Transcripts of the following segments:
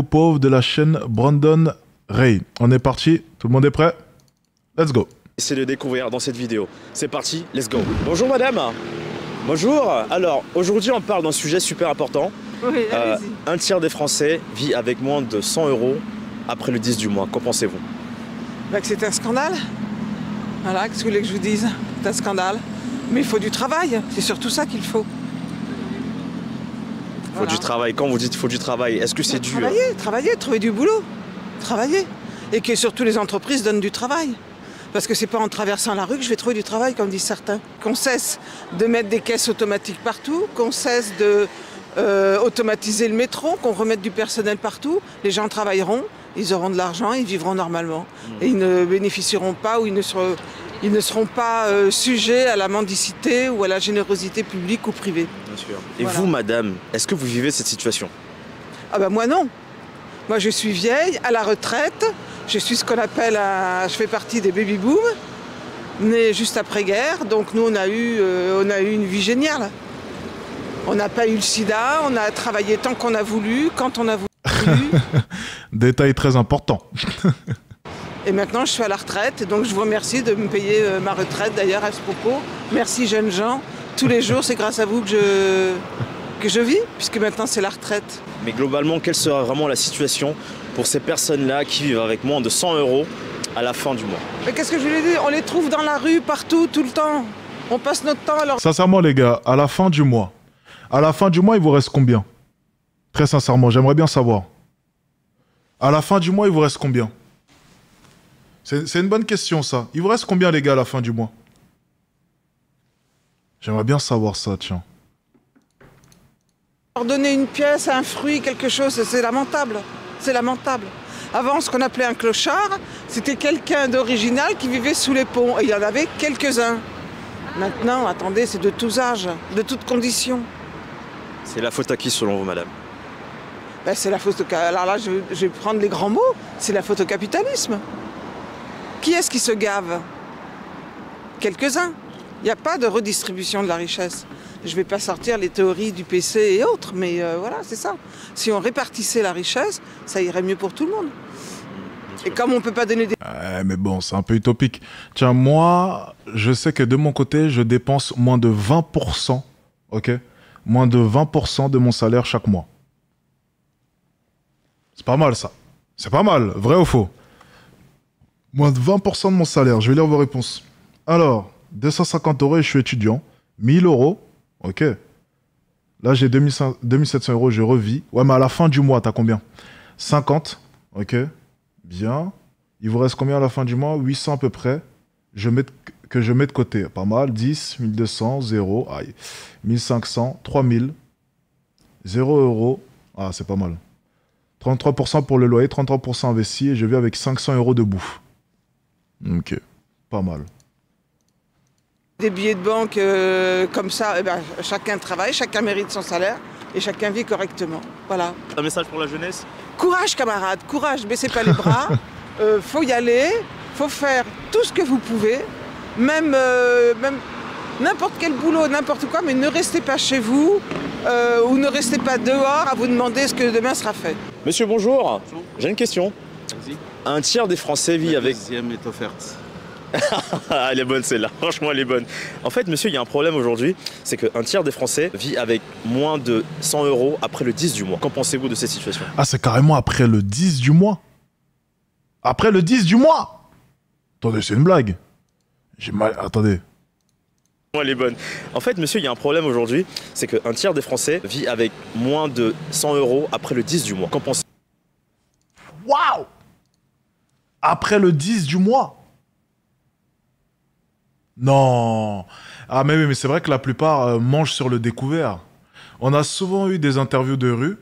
Pauvre de la chaîne Brandon Ray. On est parti, tout le monde est prêt? Let's go. C'est de découvrir dans cette vidéo. C'est parti, let's go. Bonjour madame. Bonjour. Alors, aujourd'hui on parle d'un sujet super important. Oui, un tiers des Français vit avec moins de 100 € après le 10 du mois. Qu'en pensez-vous? bah, que c'est un scandale. Voilà, qu'est-ce que vous voulez que je vous dise? C'est un scandale. Mais il faut du travail, c'est surtout ça qu'il faut. Il faut du travail. Quand vous dites qu'il faut du travail, est-ce que c'est dur? Travailler, trouver du boulot. Travailler. Et que surtout les entreprises donnent du travail. Parce que c'est pas en traversant la rue que je vais trouver du travail, comme disent certains. Qu'on cesse de mettre des caisses automatiques partout, qu'on cesse de automatiser le métro, qu'on remette du personnel partout. Les gens travailleront, ils auront de l'argent, ils vivront normalement. Et ils ne bénéficieront pas ou ils ne seront pas sujets à la mendicité ou à la générosité publique ou privée. Bien sûr. Et voilà. vous, madame, est-ce que vous vivez cette situation? Ah ben moi non. Moi je suis vieille, à la retraite. Je suis ce qu'on appelle je fais partie des baby-boom, nés juste après-guerre. Donc nous on a eu une vie géniale. On n'a pas eu le sida, on a travaillé tant qu'on a voulu, quand on a voulu. Détail très important. Et maintenant je suis à la retraite, donc je vous remercie de me payer ma retraite d'ailleurs à ce propos. Merci jeunes gens. Tous les jours c'est grâce à vous que je vis, puisque maintenant c'est la retraite. Mais globalement, quelle sera vraiment la situation pour ces personnes-là qui vivent avec moins de 100 € à la fin du mois? Mais qu'est-ce que je voulais dire? On les trouve dans la rue, partout, tout le temps. On passe notre temps à leur... Sincèrement les gars, à la fin du mois, il vous reste combien? Très sincèrement, j'aimerais bien savoir. À la fin du mois, il vous reste combien? C'est une bonne question ça. Il vous reste combien les gars à la fin du mois? J'aimerais bien savoir ça, tiens. Leur donner une pièce, un fruit, quelque chose, c'est lamentable. C'est lamentable. Avant, ce qu'on appelait un clochard, c'était quelqu'un d'original qui vivait sous les ponts. Et il y en avait quelques-uns. Maintenant, attendez, c'est de tous âges, de toutes conditions. C'est la faute à qui selon vous, madame? Ben, c'est la faute au... Alors là, je vais prendre les grands mots. C'est la faute au capitalisme. Qui est-ce qui se gave? Quelques-uns. Il n'y a pas de redistribution de la richesse. Je ne vais pas sortir les théories du PC et autres, mais voilà, c'est ça. Si on répartissait la richesse, ça irait mieux pour tout le monde. Et comme on ne peut pas donner des... Mais bon, c'est un peu utopique. Tiens, moi, je sais que de mon côté, je dépense moins de 20%, ok? Moins de 20% de mon salaire chaque mois. C'est pas mal, ça. C'est pas mal, vrai ou faux? Moins de 20% de mon salaire. Je vais lire vos réponses. Alors, 250 € et je suis étudiant. 1000 €. Ok. Là, j'ai 2700 €, je revis. Ouais, mais à la fin du mois, t'as combien? 50. Ok. Bien. Il vous reste combien à la fin du mois? 800 à peu près. Que je mets de côté. Pas mal. 10, 1200, 0. Aïe. 1500, 3000. 0 €. Ah, c'est pas mal. 33% pour le loyer, 33% investi et je vis avec 500 € de bouffe. Ok. Pas mal. Des billets de banque comme ça, eh ben, chacun travaille, chacun mérite son salaire et chacun vit correctement. Voilà. Un message pour la jeunesse? Courage camarades, courage, baissez pas les bras. Faut y aller, faut faire tout ce que vous pouvez, même n'importe quel boulot, n'importe quoi, mais ne restez pas chez vous ou ne restez pas dehors à vous demander ce que demain sera fait. Monsieur, bonjour. J'ai une question. Vas-y. Un tiers des Français vit La avec... deuxième est offerte. Ah, elle est bonne celle-là, franchement elle est bonne. En fait monsieur, il y a un problème aujourd'hui, c'est qu'un tiers des Français vit avec moins de 100 € après le 10 du mois. Qu'en pensez-vous de cette situation? Ah, c'est carrément après le 10 du mois. Après le 10 du mois. Attendez, c'est une blague. J'ai mal... Attendez. Elle est bonne. En fait monsieur, il y a un problème aujourd'hui, c'est qu'un tiers des Français vit avec moins de 100 € après le 10 du mois. Qu'en pensez-vous? Waouh! Après le 10 du mois. Non. Ah mais oui, mais c'est vrai que la plupart mangent sur le découvert. On a souvent eu des interviews de rue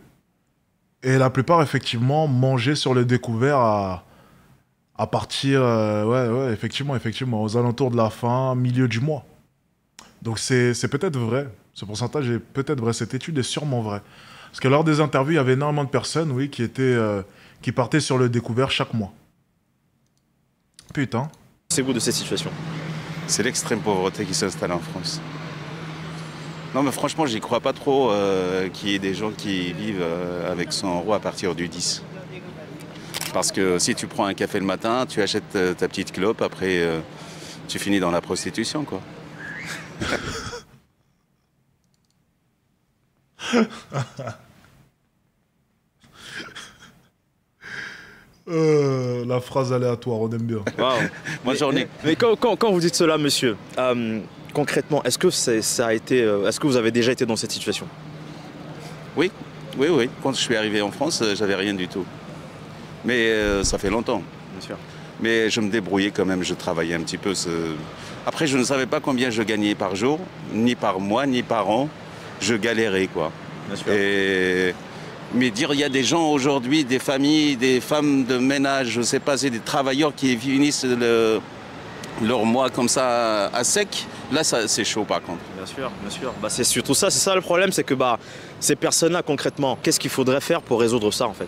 et la plupart effectivement mangeaient sur le découvert à partir ouais, effectivement aux alentours de la fin, milieu du mois. Donc c'est peut-être vrai. Ce pourcentage est peut-être vrai. Cette étude est sûrement vraie. Parce que lors des interviews, il y avait énormément de personnes, oui, qui partaient sur le découvert chaque mois. Putain. Qu'en pensez-vous de cette situation? C'est l'extrême pauvreté qui s'installe en France. Non, mais franchement, j'y crois pas trop qu'il y ait des gens qui vivent avec 100 euros à partir du 10. Parce que si tu prends un café le matin, tu achètes ta petite clope, après tu finis dans la prostitution, quoi. La phrase aléatoire, on aime bien. Waouh. Moi, j'en ai. Mais quand vous dites cela, monsieur, concrètement, est-ce que ça a été, est-ce que vous avez déjà été dans cette situation? Oui, oui, oui. Quand je suis arrivé en France, j'avais rien du tout. Mais ça fait longtemps. Bien sûr. Mais je me débrouillais quand même, je travaillais un petit peu. Après, je ne savais pas combien je gagnais par jour, ni par mois, ni par an. Je galérais, quoi. Bien sûr. Mais dire, il y a des gens aujourd'hui, des familles, des femmes de ménage, je ne sais pas, c'est des travailleurs qui finissent leur mois comme ça à sec. Là, c'est chaud, par contre. Bien sûr, bien sûr. Bah, c'est surtout ça, c'est ça le problème, c'est que ces personnes-là, concrètement, qu'est-ce qu'il faudrait faire pour résoudre ça, en fait?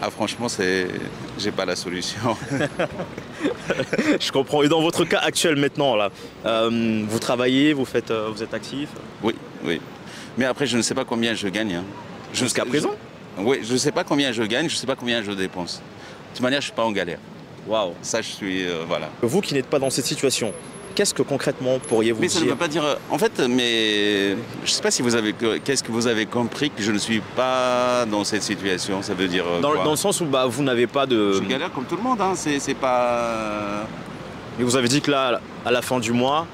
Ah, franchement, j'ai pas la solution. Je comprends. Et dans votre cas actuel maintenant, là, vous travaillez, vous êtes actif? Oui, oui. Mais après, je ne sais pas combien je gagne. Hein. Jusqu'à présent? Oui, je ne sais pas combien je gagne, je ne sais pas combien je dépense. De toute manière, je ne suis pas en galère. Waouh. Ça, je suis... voilà. Vous qui n'êtes pas dans cette situation, qu'est-ce que concrètement pourriez-vous Mais dire? ça ne veut pas dire... En fait, mais... Je ne sais pas si vous avez... Qu'est-ce que vous avez compris que je ne suis pas dans cette situation? Ça veut dire quoi? Dans le sens où vous n'avez pas de... Je galère comme tout le monde, hein. C'est pas... Mais vous avez dit que là, à la fin du mois,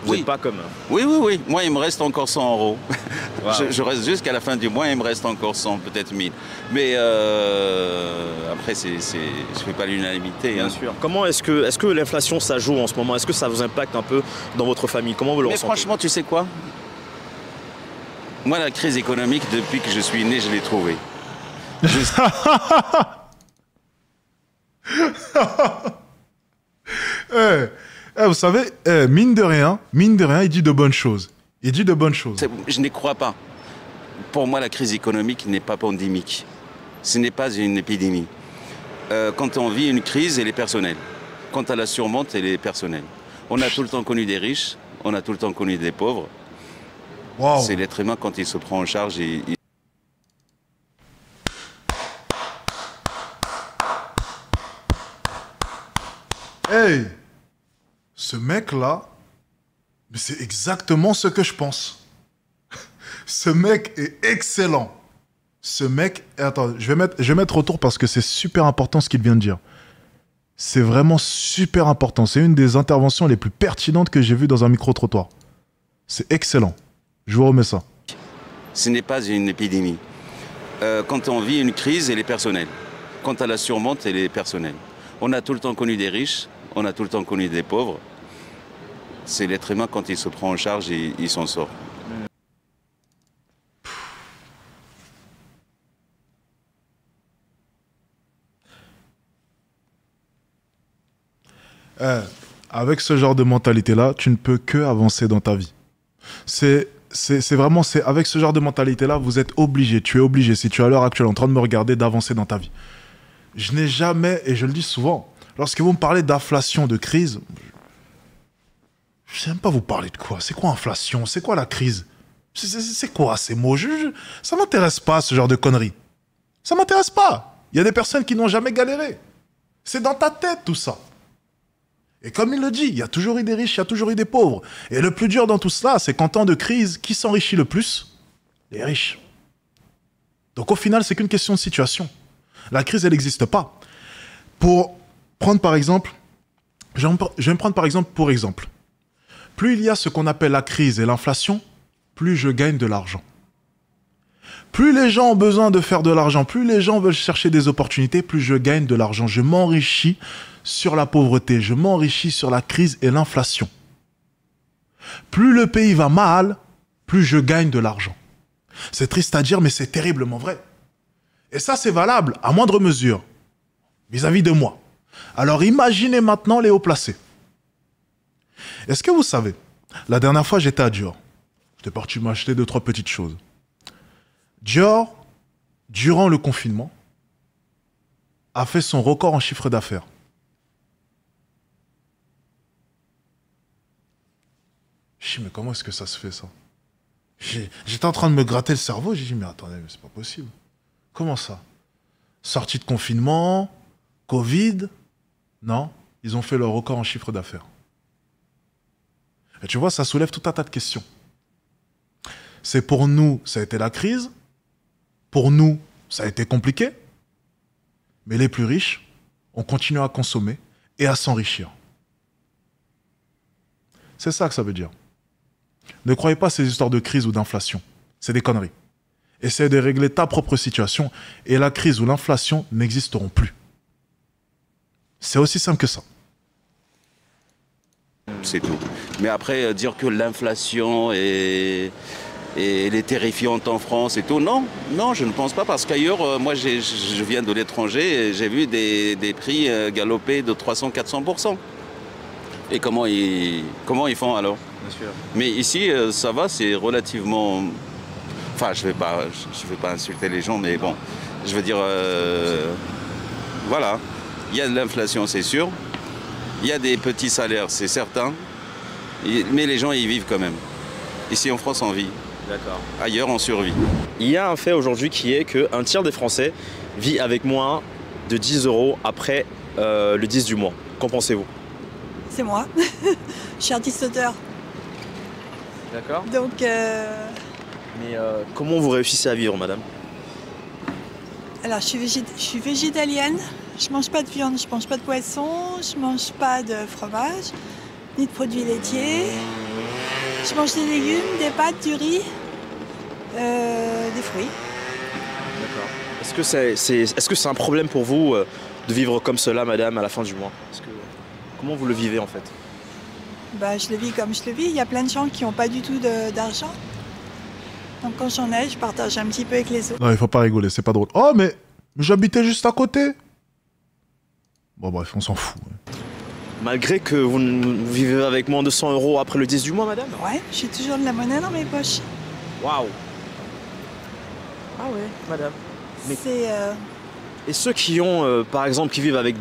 vous Oui. n'êtes pas comme... Oui, oui, oui. Moi, il me reste encore 100 euros. Wow. Je reste jusqu'à la fin du mois, il me reste encore 100, peut-être 1000. Mais après, je ne fais pas l'unanimité. Bien Hein. sûr. Comment est-ce que l'inflation, ça joue en ce moment? Est-ce que ça vous impacte un peu dans votre famille? Comment vous le Mais ressentez? franchement, tu sais quoi? Moi, la crise économique, depuis que je suis né, je l'ai trouvée. Vous savez, mine de rien, il dit de bonnes choses. Il dit de bonnes choses. Je n'y crois pas. Pour moi, la crise économique n'est pas pandémique. Ce n'est pas une épidémie. Quand on vit une crise, elle est personnelle. Quand on la surmonte, elle est personnelle. On a tout le temps connu des riches, on a tout le temps connu des pauvres. Wow. C'est l'être humain, quand il se prend en charge, Hey, ce mec-là, mais c'est exactement ce que je pense. Ce mec est excellent. Ce mec... Attends, je vais mettre autour parce que c'est super important ce qu'il vient de dire. C'est vraiment super important. C'est une des interventions les plus pertinentes que j'ai vues dans un micro-trottoir. C'est excellent. Je vous remets ça. Ce n'est pas une épidémie. Quand on vit une crise, elle est personnelle. Quand on la surmonte, elle est personnelle. On a tout le temps connu des riches, on a tout le temps connu des pauvres. C'est l'être humain, quand il se prend en charge, il s'en sort. Avec ce genre de mentalité-là, tu ne peux que avancer dans ta vie. C'est vraiment, avec ce genre de mentalité-là, vous êtes obligé, tu es obligé, si tu es à l'heure actuelle en train de me regarder, d'avancer dans ta vie. Je n'ai jamais, et je le dis souvent, lorsque vous me parlez d'inflation, de crise, je ne sais même pas vous parler de quoi. C'est quoi inflation? C'est quoi la crise? C'est quoi ces mots? Ça ne m'intéresse pas, ce genre de conneries. Ça ne m'intéresse pas. Il y a des personnes qui n'ont jamais galéré. C'est dans ta tête, tout ça. Et comme il le dit, il y a toujours eu des riches, il y a toujours eu des pauvres. Et le plus dur dans tout cela, c'est qu'en temps de crise, qui s'enrichit le plus? Les riches. Donc au final, c'est qu'une question de situation. La crise, elle n'existe pas. Pour prendre par exemple, je vais me prendre par exemple pour exemple. Plus il y a ce qu'on appelle la crise et l'inflation, plus je gagne de l'argent. Plus les gens ont besoin de faire de l'argent, plus les gens veulent chercher des opportunités, plus je gagne de l'argent. Je m'enrichis sur la pauvreté, je m'enrichis sur la crise et l'inflation. Plus le pays va mal, plus je gagne de l'argent. C'est triste à dire, mais c'est terriblement vrai. Et ça, c'est valable à moindre mesure vis-à-vis de moi. Alors imaginez maintenant les hauts placés. Est-ce que vous savez, la dernière fois j'étais à Dior. J'étais parti m'acheter 2-3 petites choses. Dior, durant le confinement, a fait son record en chiffre d'affaires. Je dis, mais comment est-ce que ça se fait, ça? J'étais en train de me gratter le cerveau, j'ai dit, mais attendez, mais c'est pas possible. Comment ça? Sortie de confinement, Covid? Non, ils ont fait leur record en chiffre d'affaires. Et tu vois, ça soulève tout un tas de questions. C'est pour nous, ça a été la crise. Pour nous, ça a été compliqué. Mais les plus riches ont continué à consommer et à s'enrichir. C'est ça que ça veut dire. Ne croyez pas ces histoires de crise ou d'inflation. C'est des conneries. Essaie de régler ta propre situation et la crise ou l'inflation n'existeront plus. C'est aussi simple que ça. C'est tout. Mais après, dire que l'inflation est terrifiante en France et tout, non, je ne pense pas. Parce qu'ailleurs, moi, je viens de l'étranger et j'ai vu des prix galoper de 300-400%. Et comment ils font alors? Bien sûr. Mais ici, ça va, c'est relativement... Enfin, je vais pas insulter les gens, mais bon, je veux dire, voilà, il y a de l'inflation, c'est sûr, il y a des petits salaires, c'est certain, mais les gens y vivent quand même. Ici en France, on vit. D'accord. Ailleurs, on survit. Il y a un fait aujourd'hui qui est qu'un tiers des Français vit avec moins de 10 € après le 10 du mois. Qu'en pensez-vous? C'est moi. Je suis artiste-auteur. D'accord. Donc... Mais comment vous réussissez à vivre, madame? Alors, je suis végétalienne. Je mange pas de viande, je mange pas de poisson, je mange pas de fromage, ni de produits laitiers. Je mange des légumes, des pâtes, du riz, des fruits. D'accord. Est-ce que c'est un problème pour vous de vivre comme cela, madame, à la fin du mois? Comment vous le vivez, en fait? Bah, je le vis comme je le vis. Il y a plein de gens qui n'ont pas du tout d'argent. Donc quand j'en ai, je partage un petit peu avec les autres. Non, il faut pas rigoler, c'est pas drôle. Oh, mais j'habitais juste à côté. Bon, bref, on s'en fout. Ouais. Malgré que vous vivez avec moins de 100 € après le 10 du mois, madame? Ouais, j'ai toujours de la monnaie dans mes poches. Waouh! Ah ouais, madame. Mais... C'est... Et ceux qui ont, par exemple, qui vivent avec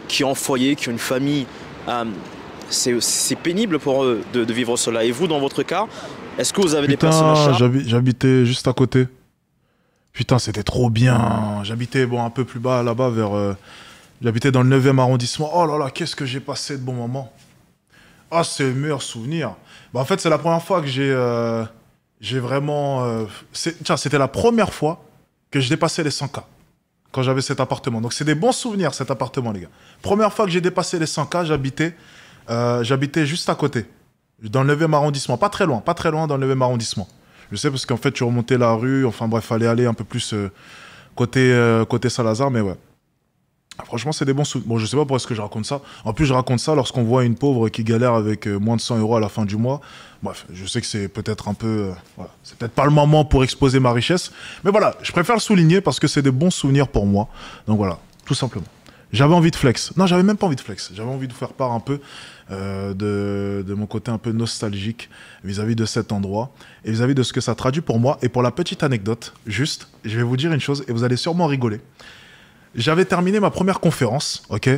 qui ont un foyer, qui ont une famille, c'est pénible pour eux de vivre cela. Et vous, dans votre cas, est-ce que vous avez des personnes à charge? J'habitais juste à côté. Putain, c'était trop bien. J'habitais un peu plus bas, là-bas, j'habitais dans le 9e arrondissement. Oh là là, qu'est-ce que j'ai passé de bons moments. Ah, c'est le meilleur souvenir. Bah, en fait, c'est la première fois que j'ai vraiment... c'était la première fois que je dépassais les 100K. Quand j'avais cet appartement. Donc, c'est des bons souvenirs, cet appartement, les gars. Première fois que j'ai dépassé les 100K, j'habitais juste à côté. Dans le 9e arrondissement. Pas très loin dans le 9e arrondissement. Je sais parce qu'en fait, tu remontais la rue. Enfin bref, fallait aller un peu plus côté Saint-Lazare, mais ouais. Franchement, c'est des bons souvenirs. Bon, je sais pas pourquoi est-ce que je raconte ça. En plus, je raconte ça lorsqu'on voit une pauvre qui galère avec moins de 100 € à la fin du mois. Bref, je sais que c'est peut-être un peu... voilà. C'est peut-être pas le moment pour exposer ma richesse. Mais voilà, je préfère le souligner parce que c'est des bons souvenirs pour moi. Donc voilà, tout simplement. J'avais envie de flex. Non, j'avais même pas envie de flex. J'avais envie de faire part un peu de mon côté un peu nostalgique vis-à-vis de cet endroit et vis-à-vis de ce que ça traduit pour moi. Et pour la petite anecdote, juste, je vais vous dire une chose et vous allez sûrement rigoler. J'avais terminé ma première conférence, ok?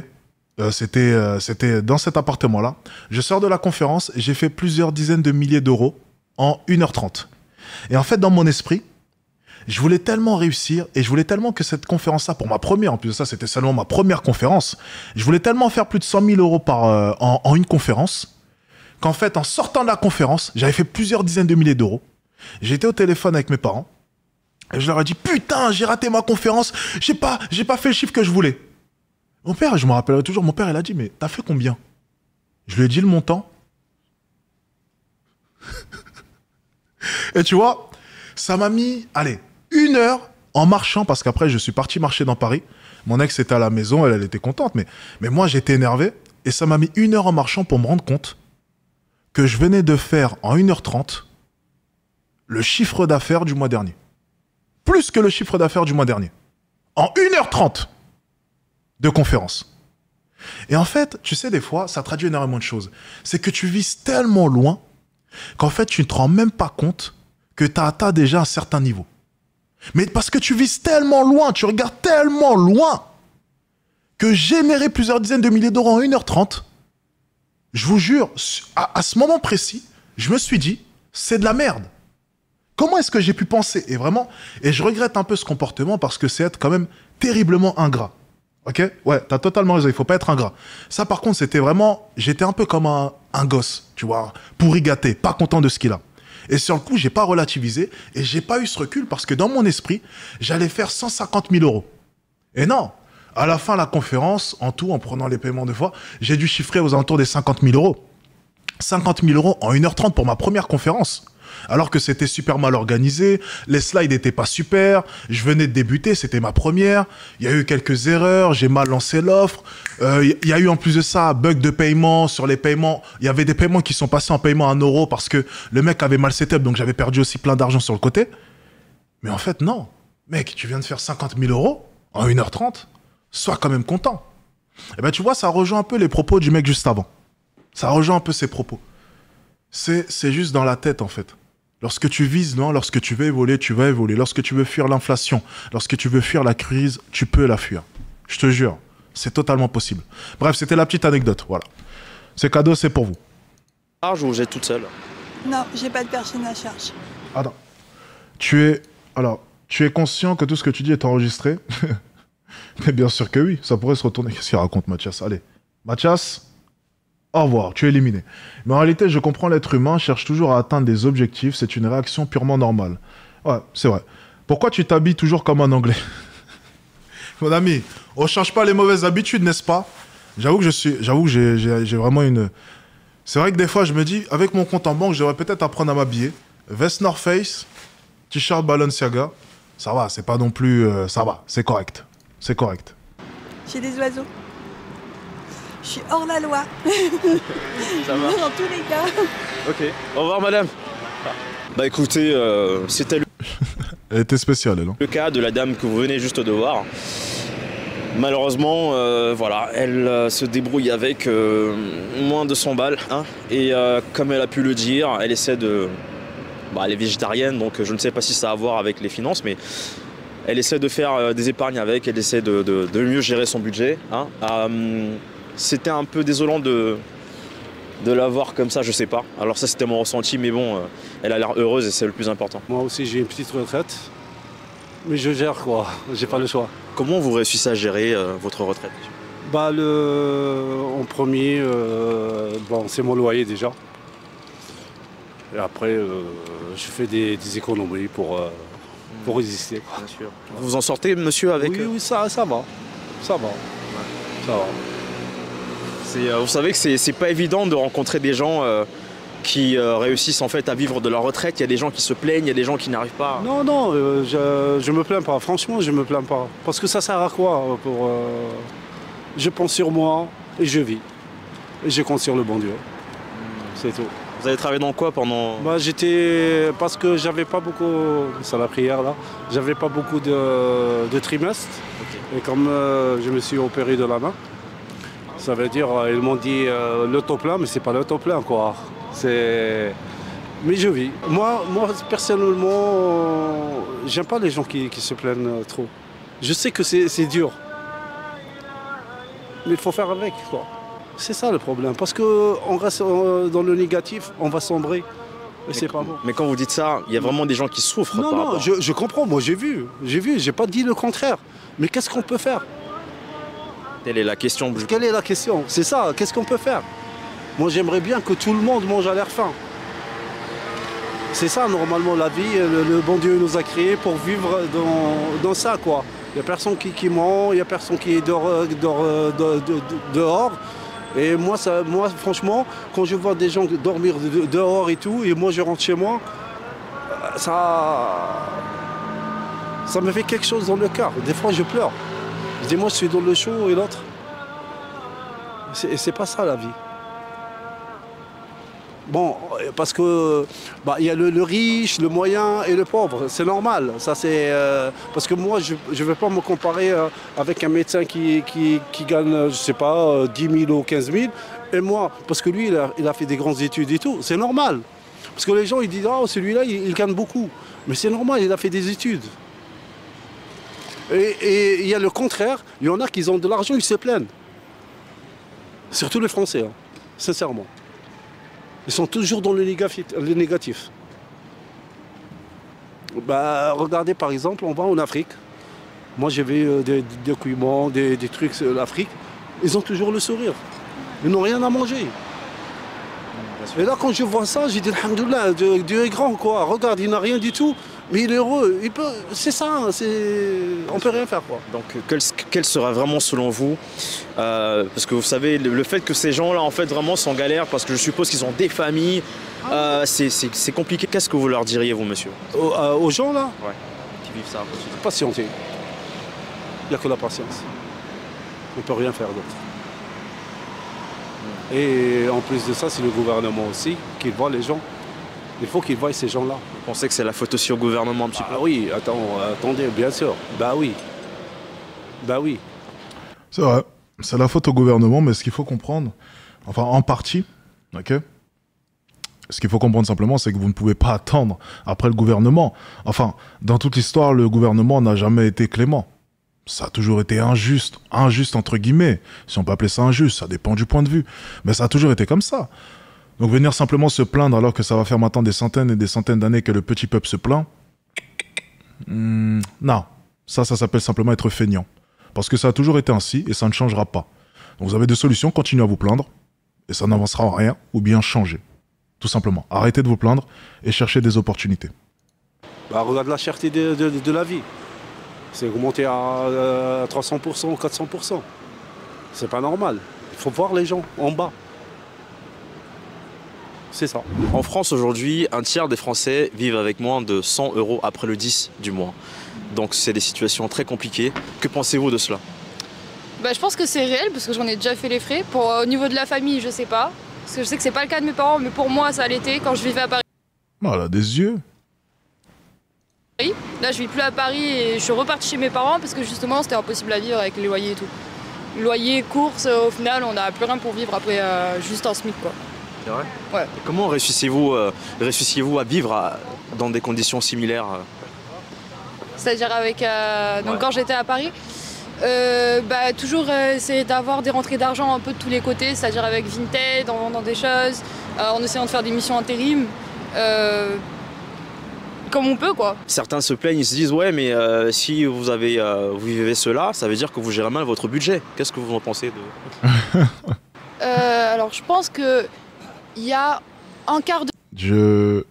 C'était dans cet appartement-là. Je sors de la conférence et j'ai fait plusieurs dizaines de milliers d'euros en 1h30. Et en fait, dans mon esprit, je voulais tellement réussir et je voulais tellement que cette conférence-là, pour ma première, en plus de ça, c'était seulement ma première conférence, je voulais tellement faire plus de 100 000 € en une conférence qu'en fait, en sortant de la conférence, j'avais fait plusieurs dizaines de milliers d'euros. J'étais au téléphone avec mes parents et je leur ai dit « Putain, j'ai raté ma conférence, j'ai pas fait le chiffre que je voulais. » Mon père, je me rappellerai toujours, mon père, il a dit « Mais t'as fait combien ?» Je lui ai dit le montant. Et tu vois, ça m'a mis, allez, 1 heure en marchant, parce qu'après, je suis parti marcher dans Paris. Mon ex était à la maison, elle était contente, mais moi, j'étais énervé. Et ça m'a mis 1 heure en marchant pour me rendre compte que je venais de faire en 1h30 le chiffre d'affaires du mois dernier. Plus que le chiffre d'affaires du mois dernier. En 1h30 de conférence. Et en fait, tu sais, des fois, ça traduit énormément de choses. C'est que tu vises tellement loin qu'en fait, tu ne te rends même pas compte que tu as atteint déjà un certain niveau. Mais parce que tu vises tellement loin, tu regardes tellement loin, que générer plusieurs dizaines de milliers d'euros en 1h30, je vous jure, à ce moment précis, je me suis dit, c'est de la merde. Comment est-ce que j'ai pu penser? Et vraiment, et je regrette un peu ce comportement parce que c'est être quand même terriblement ingrat. Ok? Ouais, t'as totalement raison, il faut pas être ingrat. Ça, par contre, c'était vraiment... J'étais un peu comme un gosse, tu vois, pourri gâté, pas content de ce qu'il a. Et sur le coup, j'ai pas relativisé et j'ai pas eu ce recul parce que dans mon esprit, j'allais faire 150 000 euros. Et non, à la fin de la conférence, en tout, en prenant les paiements de fois, j'ai dû chiffrer aux alentours des 50 000 euros. 50 000 euros en 1h30 pour ma première conférence. Alors que c'était super mal organisé, les slides n'étaient pas super, je venais de débuter, c'était ma première, il y a eu quelques erreurs, j'ai mal lancé l'offre, il y a eu en plus de ça, bug de paiement sur les paiements, il y avait des paiements qui sont passés en paiement à 1 euro parce que le mec avait mal setup, donc j'avais perdu aussi plein d'argent sur le côté. Mais en fait, non. Mec, tu viens de faire 50 000 euros en 1h30, sois quand même content. Et ben tu vois, ça rejoint un peu les propos du mec juste avant. Ça rejoint un peu ses propos. C'est juste dans la tête, en fait. Lorsque tu vises, non, lorsque tu veux évoluer, tu vas évoluer. Lorsque tu veux fuir l'inflation, lorsque tu veux fuir la crise, tu peux la fuir. Je te jure, c'est totalement possible. Bref, c'était la petite anecdote, voilà. Ce cadeau, c'est pour vous. Charge ou vous êtes toute seule? Non, j'ai pas de personne à charge. Attends. Tu es conscient que tout ce que tu dis est enregistré? Mais bien sûr que oui, ça pourrait se retourner. Qu'est-ce qu'il raconte, Mathias? Allez, Mathias, au revoir, tu es éliminé. Mais en réalité, je comprends, l'être humain cherche toujours à atteindre des objectifs, c'est une réaction purement normale. Ouais, c'est vrai. Pourquoi tu t'habilles toujours comme un Anglais? Mon ami, on ne change pas les mauvaises habitudes, n'est-ce pas? J'avoue que j'ai vraiment une... C'est vrai que des fois, je me dis, avec mon compte en banque, je devrais peut-être apprendre à m'habiller. Veste North Face, t-shirt Balenciaga, ça va, c'est pas non plus... ça va, c'est correct. C'est correct. J'ai des oiseaux. Je suis hors la loi. Ça va? Dans tous les cas. Ok. Au revoir, madame. Bah écoutez, c'était Elle était spéciale, elle. Hein. le cas de la dame que vous venez juste de voir. Malheureusement, voilà, elle se débrouille avec moins de 100 balles. Hein, et comme elle a pu le dire, elle essaie de... Bah, elle est végétarienne, donc je ne sais pas si ça a à voir avec les finances, mais elle essaie de faire des épargnes avec, elle essaie de mieux gérer son budget. Hein. C'était un peu désolant de la voir comme ça, je sais pas. Alors ça, c'était mon ressenti, mais bon, elle a l'air heureuse et c'est le plus important. Moi aussi, j'ai une petite retraite, mais je gère quoi, j'ai pas le choix. Comment vous réussissez à gérer votre retraite? Bah, en premier, bon, c'est mon loyer déjà. Et après, je fais des économies pour résister. Bien sûr. Vous en sortez, monsieur, avec... Oui, ça va. Ça va. Ça va. Vous savez que c'est pas évident de rencontrer des gens qui réussissent en fait à vivre de leur retraite. Il y a des gens qui se plaignent, il y a des gens qui n'arrivent pas. Non, je me plains pas. Franchement, je me plains pas. Parce que ça sert à quoi Je pense sur moi et je vis. Et je compte sur le bon Dieu. C'est tout. Vous avez travaillé dans quoi pendant... Bah, parce que j'avais pas beaucoup, c'est la prière là, j'avais pas beaucoup de trimestres. Okay. Et comme je me suis opéré de la main, ça veut dire, ils m'ont dit le taux plein, mais c'est pas le taux plein quoi. Mais je vis. Moi personnellement, j'aime pas les gens qui se plaignent trop. Je sais que c'est dur, mais il faut faire avec quoi. C'est ça le problème, parce qu'on reste dans le négatif, on va sombrer, et c'est pas bon. Mais quand vous dites ça, il y a vraiment des gens qui souffrent. Non, je comprends, moi j'ai vu, j'ai pas dit le contraire. Mais qu'est-ce qu'on peut faire? Quelle est la question? Quelle est la question? C'est ça, qu'est-ce qu'on peut faire? Moi j'aimerais bien que tout le monde mange à l'air faim. C'est ça normalement la vie, le bon Dieu nous a créés pour vivre dans ça quoi. Il n'y a personne qui ment, il n'y a personne qui dort dehors. Et moi, franchement, quand je vois des gens dormir dehors et tout, et moi je rentre chez moi, ça me fait quelque chose dans le cœur. Des fois, je pleure. Je dis, moi, je suis dans le chaud et l'autre. C'est pas ça la vie. Bon, parce que il y a le riche, le moyen et le pauvre, c'est normal. Ça, parce que moi, je ne vais pas me comparer avec un médecin qui gagne, je sais pas, 10 000 ou 15 000. Et moi, parce que lui, il a fait des grandes études et tout, c'est normal. Parce que les gens, ils disent, oh, celui-là, il gagne beaucoup. Mais c'est normal, il a fait des études. Et il y a le contraire, il y en a qui ont de l'argent, ils se plaignent. Surtout les Français, hein, sincèrement. Ils sont toujours dans le négatif. Bah, regardez par exemple, on va en Afrique. Moi j'ai vu des documents, des trucs sur l'Afrique. Ils ont toujours le sourire. Ils n'ont rien à manger. Et là quand je vois ça, j'ai dit alhamdoulilah, Dieu est grand quoi. Regarde, il n'a rien du tout, mais il est heureux. C'est ça, on peut rien faire quoi. Donc quel sera vraiment selon vous, parce que vous savez, le fait que ces gens-là en fait vraiment sont en galère, parce que je suppose qu'ils ont des familles, c'est compliqué. Qu'est-ce que vous leur diriez vous, monsieur? Aux gens là, Ouais, qui vivent ça. patienter. Il n'y a que la patience. On ne peut rien faire d'autre. Et en plus de ça, c'est le gouvernement aussi qui voit les gens. Il faut qu'il voie ces gens-là. Vous pensez que c'est la faute aussi au gouvernement un petit peu? Ah oui, attendez, bien sûr. Bah oui. Bah oui. C'est vrai, c'est la faute au gouvernement, mais ce qu'il faut comprendre, enfin en partie, ok? Ce qu'il faut comprendre simplement, c'est que vous ne pouvez pas attendre après le gouvernement. Enfin, dans toute l'histoire, le gouvernement n'a jamais été clément. Ça a toujours été injuste entre guillemets, si on peut appeler ça injuste, ça dépend du point de vue. Mais ça a toujours été comme ça. Donc venir simplement se plaindre alors que ça va faire maintenant des centaines et des centaines d'années que le petit peuple se plaint, non, ça s'appelle simplement être feignant. Parce que ça a toujours été ainsi et ça ne changera pas. Donc vous avez deux solutions, continuez à vous plaindre et ça n'avancera en rien, ou bien changer. Tout simplement, arrêtez de vous plaindre et cherchez des opportunités. Bah regarde la cherté de la vie. C'est augmenté à 300%, 400%. C'est pas normal. Il faut voir les gens en bas. C'est ça. En France aujourd'hui, un tiers des Français vivent avec moins de 100 € après le 10 du mois. Donc c'est des situations très compliquées. Que pensez-vous de cela? Bah, je pense que c'est réel parce que j'en ai déjà fait les frais. Au niveau de la famille, je sais pas. Parce que je sais que c'est pas le cas de mes parents, mais pour moi ça l'était quand je vivais à Paris. Voilà, des yeux. Là je vis plus à Paris et je suis repartie chez mes parents parce que justement c'était impossible à vivre avec les loyers et tout. Loyer, courses, au final on n'a plus rien pour vivre après juste un SMIC quoi. C'est vrai? Ouais. Et comment réussissiez-vous à vivre dans des conditions similaires? C'est-à-dire avec donc quand j'étais à Paris, toujours essayer d'avoir des rentrées d'argent un peu de tous les côtés, c'est-à-dire avec Vinted, en vendant des choses, en essayant de faire des missions intérim. Comme on peut quoi. Certains se plaignent, ils se disent ouais mais si vous vivez cela, ça veut dire que vous gérez mal votre budget. Qu'est-ce que vous en pensez de... Alors je pense que il y a un quart de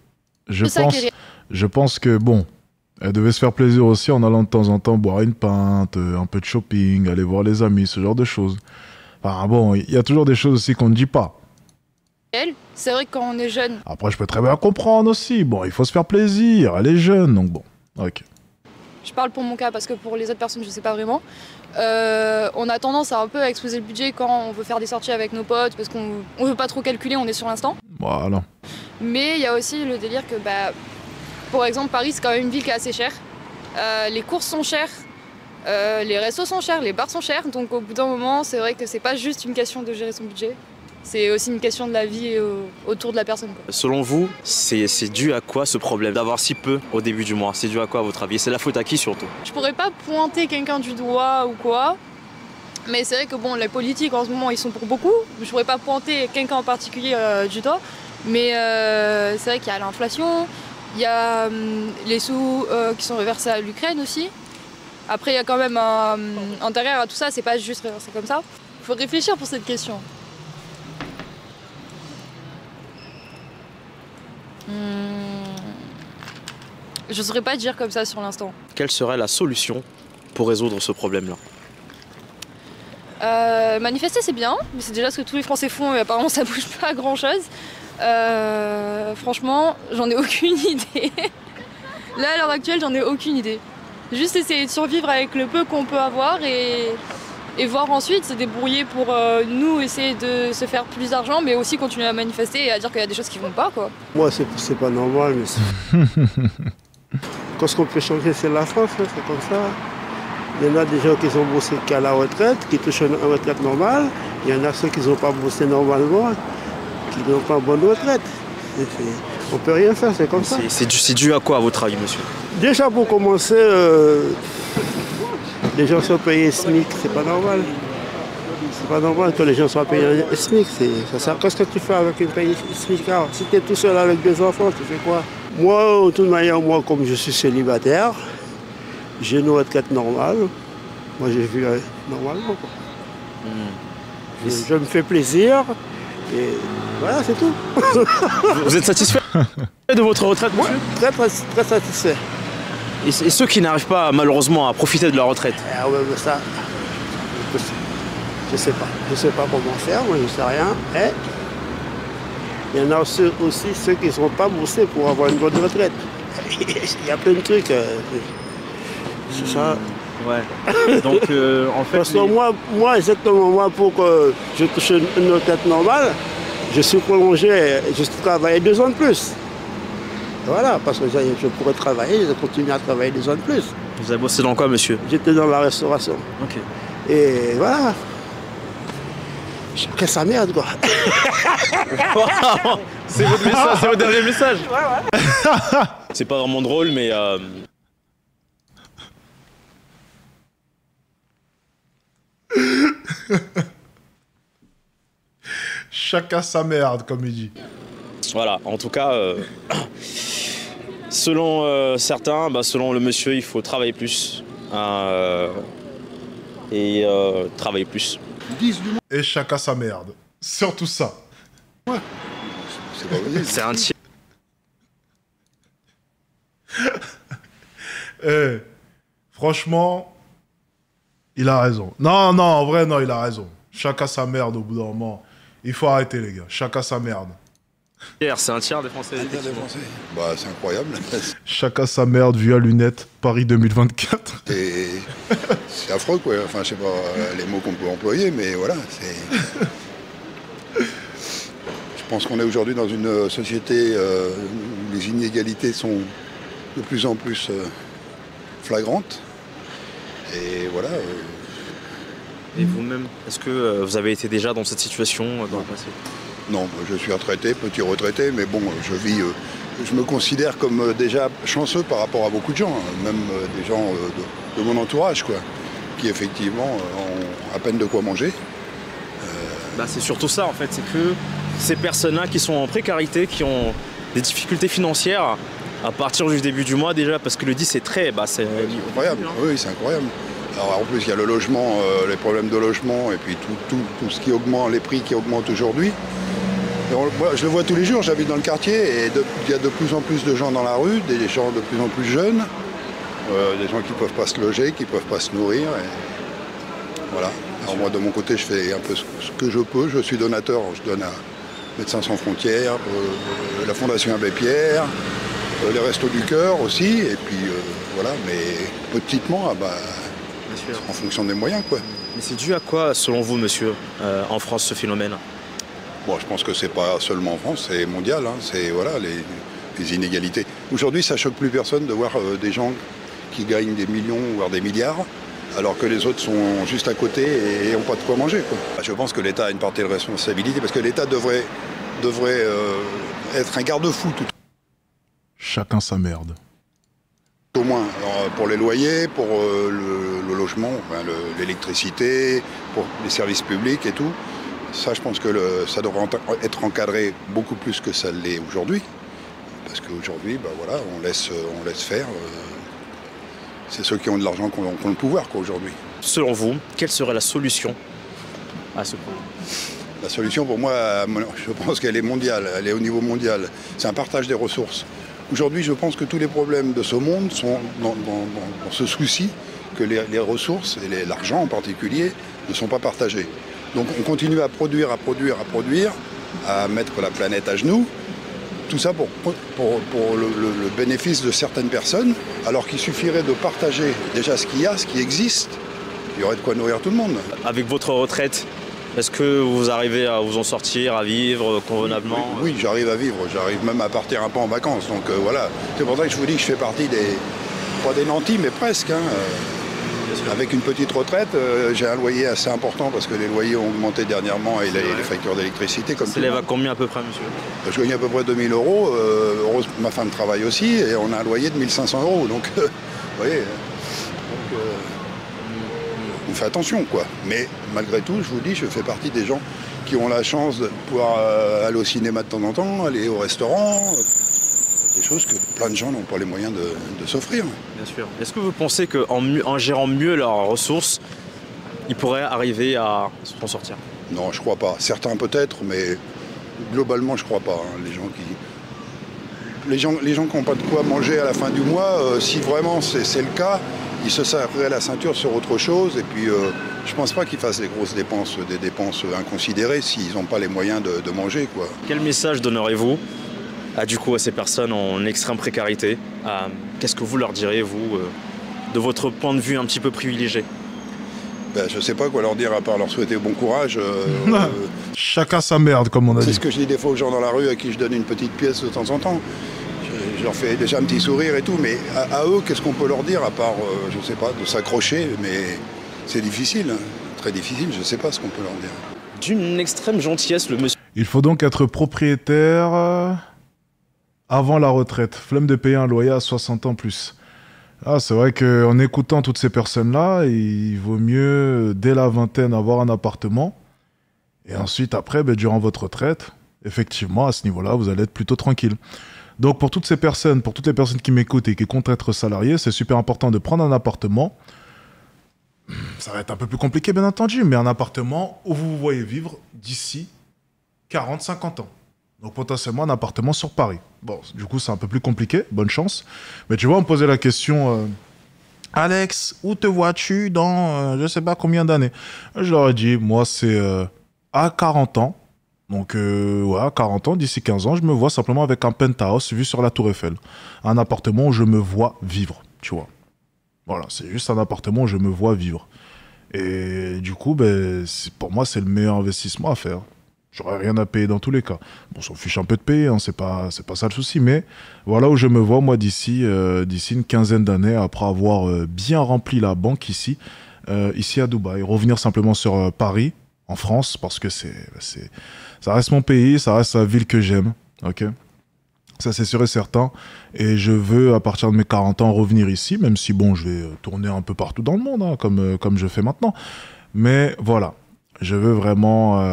je pense que bon, elle devait se faire plaisir aussi en allant de temps en temps boire une pinte, un peu de shopping, aller voir les amis, ce genre de choses. Enfin bon, il y a toujours des choses aussi qu'on ne dit pas. C'est vrai que quand on est jeune. Après, je peux très bien comprendre aussi. Bon, il faut se faire plaisir. Elle est jeune, donc bon. Ok. Je parle pour mon cas parce que pour les autres personnes, je sais pas vraiment. On a tendance à un peu exploser le budget quand on veut faire des sorties avec nos potes parce qu'on veut pas trop calculer, on est sur l'instant. Voilà. Mais il y a aussi le délire que, pour exemple, Paris, c'est quand même une ville qui est assez chère. Les courses sont chères, les restos sont chers, les bars sont chers. Donc au bout d'un moment, c'est vrai que c'est pas juste une question de gérer son budget. C'est aussi une question de la vie autour de la personne. Quoi. Selon vous, c'est dû à quoi ce problème d'avoir si peu au début du mois? C'est dû à quoi à votre avis? C'est la faute à qui surtout? Je pourrais pas pointer quelqu'un du doigt ou quoi, mais c'est vrai que bon, les politiques en ce moment ils sont pour beaucoup. Je pourrais pas pointer quelqu'un en particulier du doigt, mais c'est vrai qu'il y a l'inflation, il y a les sous qui sont reversés à l'Ukraine aussi. Après il y a quand même derrière à tout ça, c'est pas juste reversé comme ça. Il faut réfléchir pour cette question. Je ne saurais pas dire comme ça sur l'instant. Quelle serait la solution pour résoudre ce problème-là? Manifester c'est bien, mais c'est déjà ce que tous les Français font et apparemment ça bouge pas grand-chose. Franchement, j'en ai aucune idée. Là à l'heure actuelle, j'en ai aucune idée. Juste essayer de survivre avec le peu qu'on peut avoir et voir ensuite se débrouiller pour nous essayer de se faire plus d'argent, mais aussi continuer à manifester et à dire qu'il y a des choses qui vont pas quoi. Moi c'est pas normal, mais quand ce qu'on peut changer c'est la France, hein, c'est comme ça. Il y en a des gens qui ont bossé qu'à la retraite, qui touchent une retraite normale. Il y en a ceux qui n'ont pas bossé normalement, qui n'ont pas une bonne retraite. On peut rien faire, c'est comme ça. C'est dû à quoi à votre avis, monsieur? Déjà pour commencer, les gens sont payés SMIC, c'est pas normal. C'est pas normal que les gens soient payés SMIC. Qu'est-ce que tu fais avec une paye SMIC? Si tu es tout seul avec 2 enfants, tu fais quoi? Moi, de toute manière, moi, comme je suis célibataire, j'ai une retraite normale. Moi, j'ai vu normalement. Quoi. Je me fais plaisir. Et voilà, c'est tout. Vous êtes satisfait de votre retraite, monsieur? Très, très, très satisfait. Et ceux qui n'arrivent pas, malheureusement, à profiter de leur retraite? Ah ouais, mais ça, je sais pas. Je sais pas comment faire, moi, je sais rien. Et il y en a aussi ceux qui ne sont pas boursiers pour avoir une bonne retraite. Il y a plein de trucs. C'est ça. Ouais. Donc, en fait. Parce que moi, exactement, moi, pour que je touche une retraite normale, je suis prolongé, je travaille 2 ans de plus. Voilà, parce que je pourrais travailler, je continue à travailler 2 ans de plus. Vous avez bossé dans quoi, monsieur? J'étais dans la restauration. Ok. Et voilà. Chacun sa merde, quoi. C'est votre message, c'est votre dernier message. Ouais. C'est pas vraiment drôle, mais. Chacun sa merde, comme il dit. Voilà, en tout cas, selon certains, selon le monsieur, il faut travailler plus. Travailler plus. Et chacun sa merde. Surtout ça. Ouais. C'est pas vrai. C'est un tir. Franchement, il a raison. Non, en vrai, non, il a raison. Chacun sa merde au bout d'un moment. Il faut arrêter, les gars. Chacun sa merde. C'est un tiers des Français. Bah, c'est incroyable. Chacun sa merde, vue à lunettes, Paris 2024. C'est affreux, quoi. Enfin, je sais pas les mots qu'on peut employer, mais voilà, Je pense qu'on est aujourd'hui dans une société où les inégalités sont de plus en plus flagrantes. Et voilà. Et vous-même, est-ce que vous avez été déjà dans cette situation dans le passé? Non, je suis retraité, petit retraité, mais bon, je me considère comme déjà chanceux par rapport à beaucoup de gens, même des gens de mon entourage, quoi, qui effectivement ont à peine de quoi manger. C'est surtout ça, en fait, c'est que ces personnes-là qui sont en précarité, qui ont des difficultés financières à partir du début du mois déjà, parce que le 10 c'est très... c'est incroyable, oui, c'est incroyable. Alors en plus, il y a le logement, les problèmes de logement, et puis tout ce qui augmente, les prix qui augmentent aujourd'hui. Moi, je le vois tous les jours, j'habite dans le quartier, et il y a de plus en plus de gens dans la rue, des gens de plus en plus jeunes, des gens qui ne peuvent pas se loger, qui ne peuvent pas se nourrir. Et voilà. Alors moi, de mon côté, je fais un peu ce que je peux. Je suis donateur, je donne à Médecins sans frontières, la Fondation Abbé Pierre, les Restos du Cœur aussi, et puis voilà, mais petitement, en fonction des moyens, quoi. Mais c'est dû à quoi, selon vous, monsieur, en France, ce phénomène? Bon, je pense que c'est pas seulement en France, c'est mondial, hein. C'est voilà, les inégalités. Aujourd'hui, ça choque plus personne de voir des gens qui gagnent des millions, voire des milliards, alors que les autres sont juste à côté et n'ont pas de quoi manger, quoi. Je pense que l'État a une partie de responsabilité, parce que l'État devrait être un garde-fou. Chacun sa merde. Au moins, alors, pour les loyers, pour le logement, l'électricité, pour les services publics et tout. Ça, je pense que ça devrait être encadré beaucoup plus que ça l'est aujourd'hui. Parce qu'aujourd'hui, voilà, on laisse faire. C'est ceux qui ont de l'argent qui ont le pouvoir, quoi, aujourd'hui. Selon vous, quelle serait la solution à ce problème? La solution, pour moi, je pense qu'elle est mondiale, elle est au niveau mondial. C'est un partage des ressources. Aujourd'hui, je pense que tous les problèmes de ce monde sont dans ce souci que les ressources, et l'argent en particulier, ne sont pas partagés. Donc on continue à produire, à mettre la planète à genoux, tout ça pour le bénéfice de certaines personnes, alors qu'il suffirait de partager déjà ce qu'il y a, ce qui existe, il y aurait de quoi nourrir tout le monde. Avec votre retraite, est-ce que vous arrivez à vous en sortir, à vivre convenablement? Oui, j'arrive à vivre, j'arrive même à partir un peu en vacances, donc voilà. C'est pour ça que je vous dis que je fais partie pas des nantis, mais presque, hein. Avec une petite retraite, j'ai un loyer assez important parce que les loyers ont augmenté dernièrement et les factures d'électricité. Ça s'élève à combien à peu près, monsieur? Je gagne à peu près 2 000 euros. Ma femme travaille aussi et on a un loyer de 1 500 euros. Donc, vous voyez, on fait attention, quoi. Mais malgré tout, je vous dis, je fais partie des gens qui ont la chance de pouvoir aller au cinéma de temps en temps, aller au restaurant. chose que plein de gens n'ont pas les moyens de s'offrir. Bien sûr. Est-ce que vous pensez qu'en gérant mieux leurs ressources, ils pourraient arriver à s'en sortir? Non, je crois pas. Certains peut-être, mais globalement, je crois pas. Hein. Les gens qui n'ont pas de quoi manger à la fin du mois, si vraiment c'est le cas, ils se serreraient la ceinture sur autre chose. Et puis, je pense pas qu'ils fassent des grosses dépenses, des dépenses inconsidérées s'ils n'ont pas les moyens de manger, quoi. Quel message donnerez-vous à ces personnes en extrême précarité? Qu'est-ce que vous leur direz, vous, de votre point de vue un petit peu privilégié? Ben, je sais pas quoi leur dire à part leur souhaiter bon courage. Chacun sa merde, comme on a dit. C'est ce que je dis des fois aux gens dans la rue à qui je donne une petite pièce de temps en temps. Je leur fais déjà un petit sourire et tout, mais à eux, qu'est-ce qu'on peut leur dire à part, je sais pas, de s'accrocher, mais c'est difficile, hein, très difficile, je sais pas ce qu'on peut leur dire. D'une extrême gentillesse, le monsieur... Il faut donc être propriétaire avant la retraite. Flemme de payer un loyer à 60 ans plus. Ah, c'est vrai qu'en écoutant toutes ces personnes-là, il vaut mieux, dès la vingtaine, avoir un appartement. Et ensuite, après, durant votre retraite, effectivement, à ce niveau-là, vous allez être plutôt tranquille. Donc, pour toutes les personnes qui m'écoutent et qui comptent être salariés, c'est super important de prendre un appartement. Ça va être un peu plus compliqué, bien entendu, mais un appartement où vous vous voyez vivre d'ici 40-50 ans. Donc, potentiellement, un appartement sur Paris. Bon, du coup, c'est un peu plus compliqué. Bonne chance. Mais tu vois, on me posait la question... Alex, où te vois-tu dans je sais pas combien d'années? Je leur ai dit, moi, c'est à 40 ans. Donc, ouais, à 40 ans, d'ici 15 ans, je me vois simplement avec un penthouse vu sur la Tour Eiffel. Un appartement où je me vois vivre, tu vois. Voilà, c'est juste un appartement où je me vois vivre. Et du coup, pour moi, c'est le meilleur investissement à faire. J'aurais rien à payer dans tous les cas. Bon, on s'en fiche un peu de payer, hein, c'est pas ça le souci, mais voilà où je me vois, moi, d'ici une quinzaine d'années, après avoir bien rempli la banque ici à Dubaï. Revenir simplement sur Paris, en France, parce que ça reste mon pays, ça reste la ville que j'aime, ok? Ça, c'est sûr et certain. Et je veux, à partir de mes 40 ans, revenir ici, même si, bon, je vais tourner un peu partout dans le monde, hein, comme je fais maintenant. Mais voilà. Je veux vraiment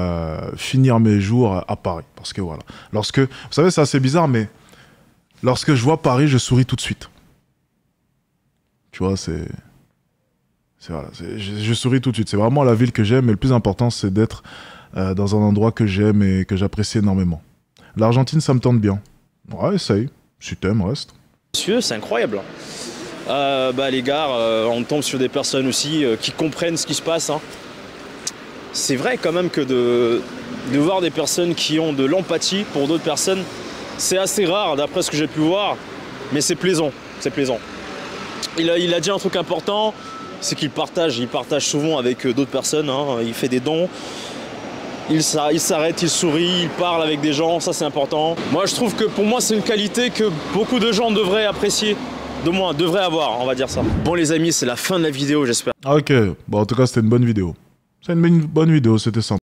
finir mes jours à Paris. Parce que voilà. Vous savez, c'est assez bizarre, mais lorsque je vois Paris, je souris tout de suite. Tu vois, voilà, je souris tout de suite. C'est vraiment la ville que j'aime. Et le plus important, c'est d'être dans un endroit que j'aime et que j'apprécie énormément. L'Argentine, ça me tente bien. Ouais, essaye. Si t'aimes, reste. Monsieur, c'est incroyable. Les gars, on tombe sur des personnes aussi qui comprennent ce qui se passe. Hein. C'est vrai quand même que de voir des personnes qui ont de l'empathie pour d'autres personnes, c'est assez rare d'après ce que j'ai pu voir, mais c'est plaisant, c'est plaisant. Il a dit un truc important, c'est qu'il partage souvent avec d'autres personnes, hein, il fait des dons, il s'arrête, il sourit, il parle avec des gens, ça c'est important. Moi je trouve que pour moi c'est une qualité que beaucoup de gens devraient apprécier, devraient avoir, on va dire ça. Bon les amis, c'est la fin de la vidéo j'espère. Ok, bon en tout cas c'était une bonne vidéo. C'est une bonne vidéo, c'était sympa.